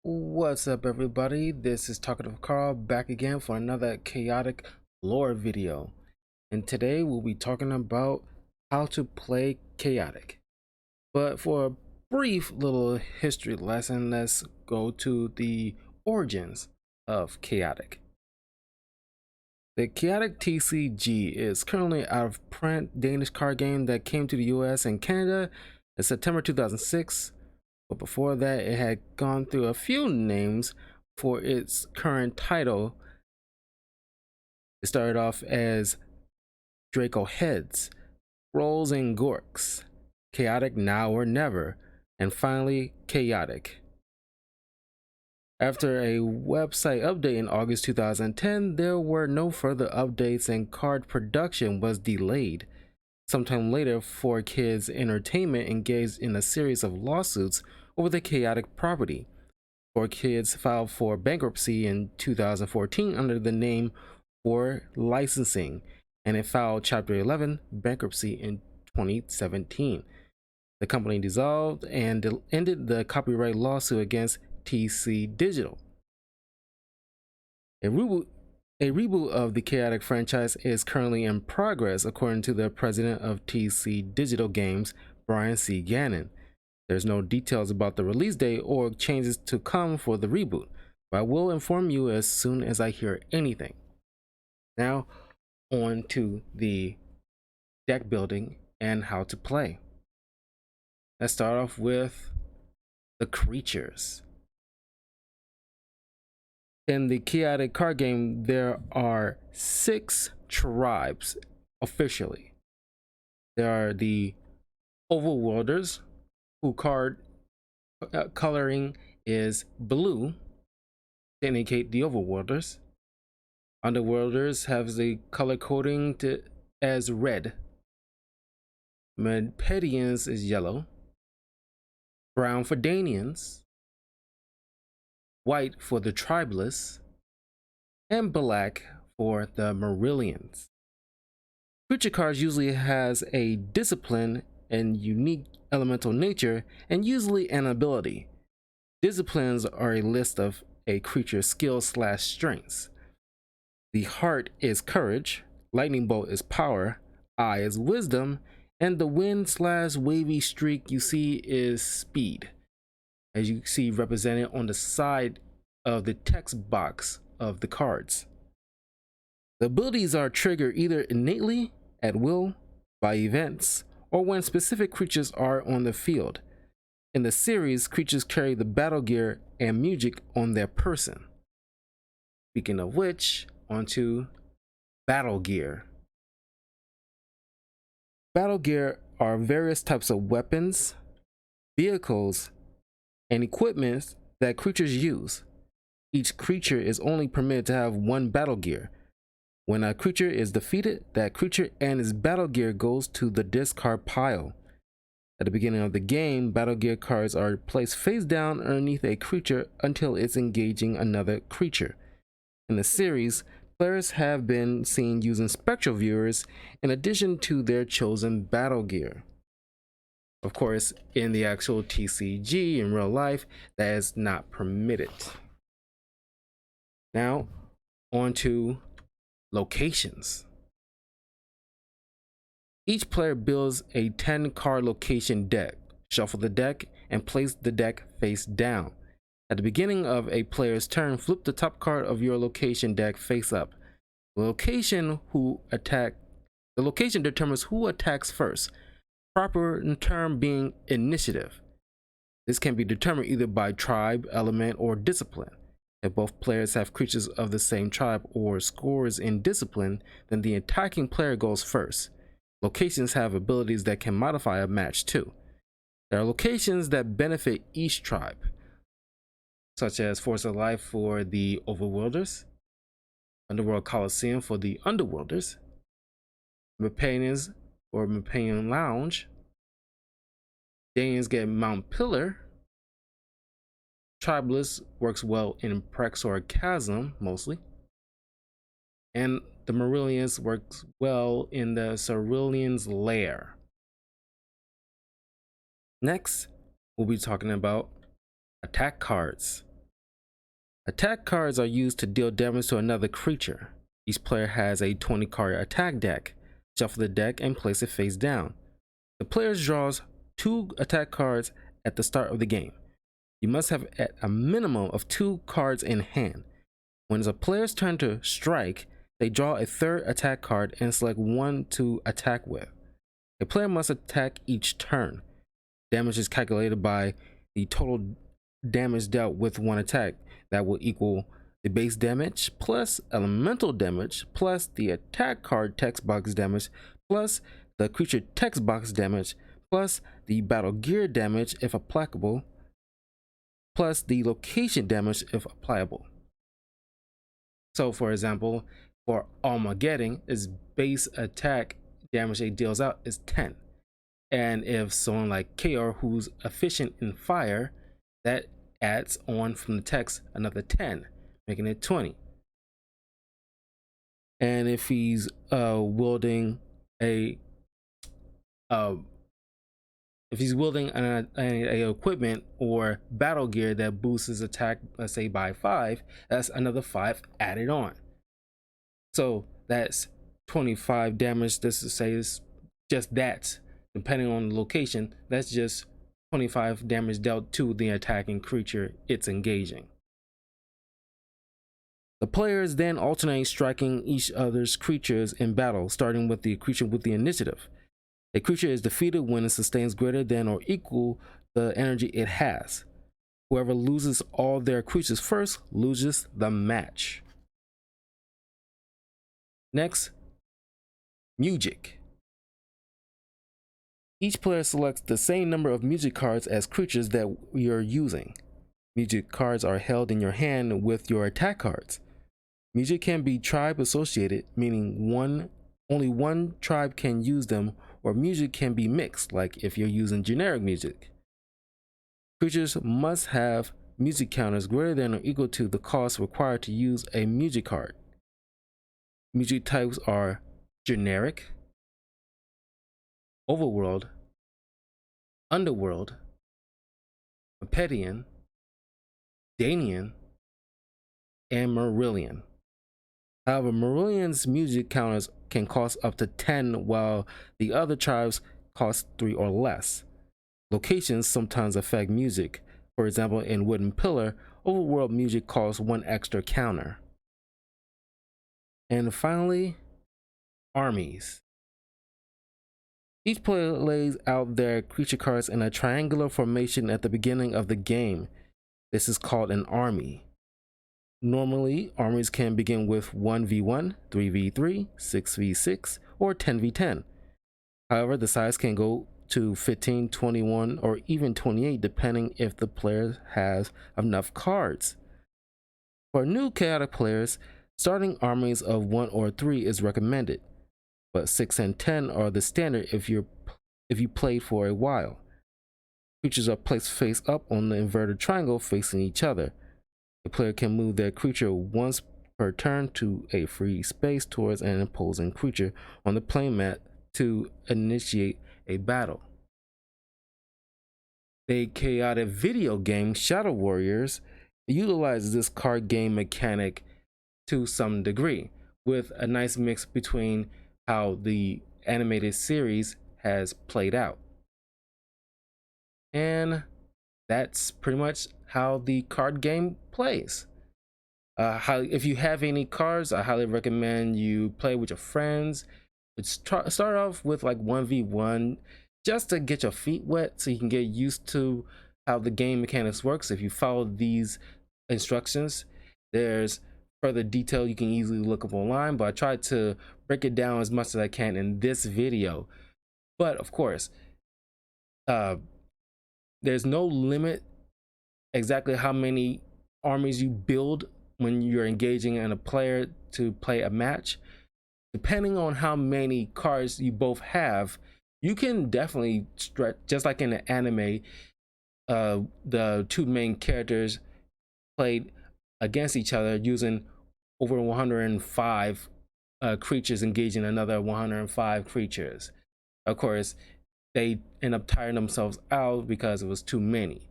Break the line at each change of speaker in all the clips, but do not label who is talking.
What's up, everybody? This is Talkative Carl back again for another chaotic lore video. And today we'll be talking about how to play chaotic. But for a brief little history lesson, let's go to the origins of chaotic. The Chaotic TCG is currently out of print Danish card game that came to the US and Canada in September 2006. But before that, it had gone through a few names for its current title. It started off as Draco Heads, Rolls and Gorks, Chaotic Now or Never, and finally Chaotic. After a website update in August 2010, there were no further updates and card production was delayed. Sometime later, 4Kids Entertainment engaged in a series of lawsuits over the Chaotic property. 4Kids filed for bankruptcy in 2014 under the name 4 Licensing, and it filed Chapter 11 bankruptcy in 2017. The company dissolved and ended the copyright lawsuit against TC Digital. A reboot of the Chaotic franchise is currently in progress, according to the president of TC Digital Games, Brian C. Gannon. There's no details about the release date or changes to come for the reboot, but I will inform you as soon as I hear anything. Now, on to the deck building and how to play. Let's start off with the creatures. In the Chaotic card game, there are 6 tribes officially. There are the Overworlders, who card coloring is blue to indicate the Overworlders. Underworlders have the color coding as red. Medpedians is yellow. Brown for Danians. White for the Tribalists, and black for the Marillions. Creature cards usually has a discipline and unique elemental nature, and usually an ability. Disciplines are a list of a creature's skills/strengths. The heart is courage, lightning bolt is power, eye is wisdom, and the wind/wavy streak you see is speed, as you see represented on the side of the text box of the cards. The abilities are triggered either innately, at will, by events, or when specific creatures are on the field. In the series, creatures carry the battle gear and music on their person. Speaking of which, onto battle gear. Battle gear are various types of weapons, vehicles, and equipment that creatures use. Each creature is only permitted to have 1 battle gear. When a creature is defeated, that creature and its battle gear goes to the discard pile. At the beginning of the game, battle gear cards are placed face down underneath a creature until it's engaging another creature. In the series, players have been seen using spectral viewers in addition to their chosen battle gear. Of course, in the actual TCG in real life, that is not permitted. Now, on to locations. Each player builds a 10-card location deck, shuffle the deck, and place the deck face down. At the beginning of a player's turn, flip the top card of your location deck face up. The location determines who attacks first, proper term being initiative. This can be determined either by tribe, element, or discipline. If both players have creatures of the same tribe or scores in discipline, then the attacking player goes first. Locations have abilities that can modify a match too. There are locations that benefit each tribe, such as Force of Life for the Overworlders, Underworld Coliseum for the Underworlders, Mepanians or Mepanian Lounge, Danians get Mount Pillar, Tribalist works well in Prex or Chasm mostly, and the Marillions works well in the Cerulean's Lair. Next, we'll be talking about attack cards. Attack cards are used to deal damage to another creature. Each player has a 20-card attack deck. Shuffle the deck and place it face down. The player draws 2 attack cards at the start of the game. You must have at a minimum of 2 cards in hand. When it's a player's turn to strike, they draw a 3rd attack card and select one to attack with. A player must attack each turn. Damage is calculated by the total damage dealt with one attack. That will equal the base damage plus elemental damage plus the attack card text box damage plus the creature text box damage plus the battle gear damage if applicable plus the location damage if applicable. So for example, for Armageddon, its base attack damage it deals out is 10. And if someone like KR who's efficient in fire, that adds on from the text another 10, making it 20. And if he's wielding a equipment or battle gear that boosts his attack, let's say by 5, that's another 5 added on. So that's 25 damage. This is say is just that. Depending on the location, that's just 25 damage dealt to the attacking creature it's engaging. The players then alternate striking each other's creatures in battle, starting with the creature with the initiative. A creature is defeated when it sustains greater than or equal the energy it has. Whoever loses all their creatures first loses the match. Next, music. Each player selects the same number of music cards as creatures that you're using. Music cards are held in your hand with your attack cards. Music can be tribe associated, meaning only one tribe can use them, or music can be mixed, like if you're using generic music. Creatures must have music counters greater than or equal to the cost required to use a music card. Music types are generic, overworld, underworld, Mepedian, Danian, and Marillion. However, Marillion's music counters can cost up to 10, while the other tribes cost 3 or less. Locations sometimes affect music. For example, in Wooden Pillar, overworld music costs 1 extra counter. And finally, armies. Each player lays out their creature cards in a triangular formation at the beginning of the game. This is called an army. Normally, armies can begin with 1v1, 3v3, 6v6, or 10v10. However, the size can go to 15, 21, or even 28 depending if the player has enough cards. For new chaotic players, starting armies of 1 or 3 is recommended, but 6 and 10 are the standard if you played for a while. Creatures are placed face up on the inverted triangle facing each other. The player can move their creature once per turn to a free space towards an opposing creature on the playmat to initiate a battle. The chaotic video game Shadow Warriors utilizes this card game mechanic to some degree, with a nice mix between how the animated series has played out. And that's pretty much how the card game plays. If you have any cards, I highly recommend you play with your friends. Start off with like 1v1 just to get your feet wet so you can get used to how the game mechanics works. If you follow these instructions, there's further detail you can easily look up online, but I tried to break it down as much as I can in this video. But of course, there's no limit exactly how many armies you build when you're engaging in a player to play a match. Depending on how many cards you both have, you can definitely stretch, just like in the anime, the 2 main characters played against each other using over 105 creatures engaging another 105 creatures. Of course, they end up tiring themselves out because it was too many.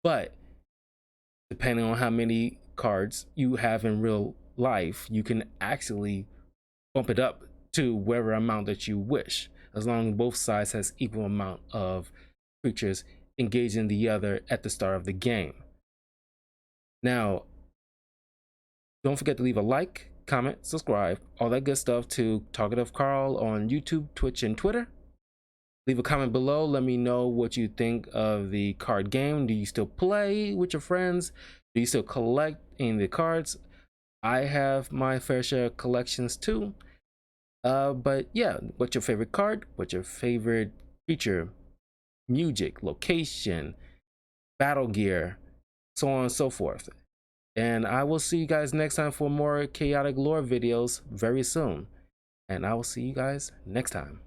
But depending on how many cards you have in real life, you can actually bump it up to whatever amount that you wish, as long as both sides has equal amount of creatures engaging the other at the start of the game. Now, don't forget to leave a like, comment, subscribe, all that good stuff to Talkative Carl on YouTube, Twitch, and Twitter. Leave a comment below. Let me know what you think of the card game. Do you still play with your friends? Do you still collect in the cards? I have my fair share of collections too. But yeah, what's your favorite card? What's your favorite creature? Music, location, battle gear, so on and so forth. And I will see you guys next time for more chaotic lore videos very soon. And I will see you guys next time.